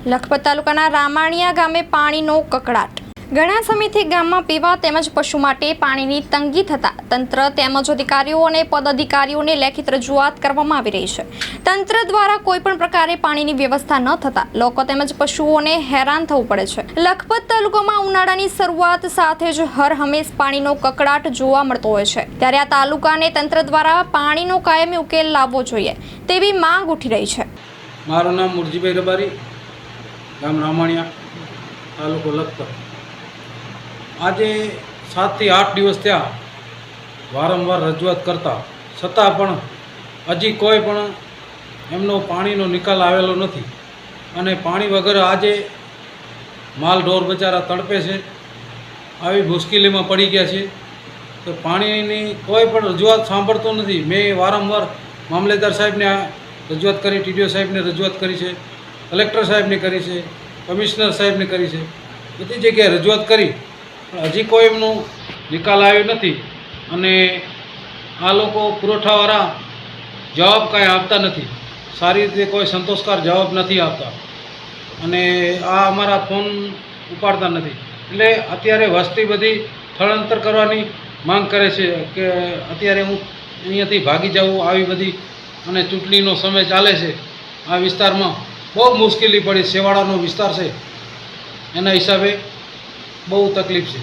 લખપત તાલુકાના રામાણીયા ગામે પાણીનો કકળાટ। ઘણા સમયથી ગામમાં પીવા તેમજ પશુ માટે પાણીની તંગી થતા તંત્ર તેમજ અધિકારીઓ અને પદાધિકારીઓને લેખિત રજૂઆત કરવામાં આવી રહી છે। તંત્ર દ્વારા કોઈપણ પ્રકારે પાણીની વ્યવસ્થા ન થતા લોકો તેમજ પશુઓને હેરાન થવું પડે છે। લખપત તાલુકામાં ઉનાળાની શરૂઆત સાથે જ હર હંમેશ પાણીનો કકળાટ જોવા મળતો હોય છે, ત્યારે આ તાલુકાને તંત્ર દ્વારા પાણીનો કાયમી ઉકેલ લાવવો જોઈએ તેવી માંગ ઉઠી રહી છે। મારું નામ મુરજીભાઈ રબારી, ગામ રામાણીયા, તાલુકો લખપત। આજે 7 થી 8 દિવસ થયા વારંવાર રજૂઆત કરતા છતાં પણ હજી કોઈ પણ એમનો પાણીનો નિકાલ આવેલો નથી અને પાણી વગર આજે માલ ઢોર બચારા તડપે છે, આવી મુશ્કેલીમાં પડી ગયા છે। તો પાણીની કોઈ પણ રજૂઆત સાંભળતો નથી। મેં વારંવાર મામલેદાર સાહેબને રજૂઆત કરી, ટીડીઓ સાહેબને રજૂઆત કરી છે, કલેક્ટર સાહેબને કરી છે, કમિશનર સાહેબને કરી છે, બધી જગ્યાએ રજૂઆત કરી પણ હજી કોઈ એમનો નિકાલ આવ્યો નથી અને આ લોકો પુરવઠાવાળા જવાબ કાંઈ આપતા નથી, સારી રીતે કોઈ સંતોષકાર જવાબ નથી આપતા અને આ અમારા ફોન ઉપાડતા નથી। એટલે અત્યારે વસ્તી બધી સ્થળાંતર કરવાની માંગ કરે છે કે અત્યારે હું અહીંયાથી ભાગી જાઉં, આવી બધી અને ચૂંટણીનો સમય ચાલે છે, આ વિસ્તારમાં બહુ મુશ્કેલી પડી, છેવાડાનો વિસ્તાર છે, એના હિસાબે બહુ તકલીફ છે।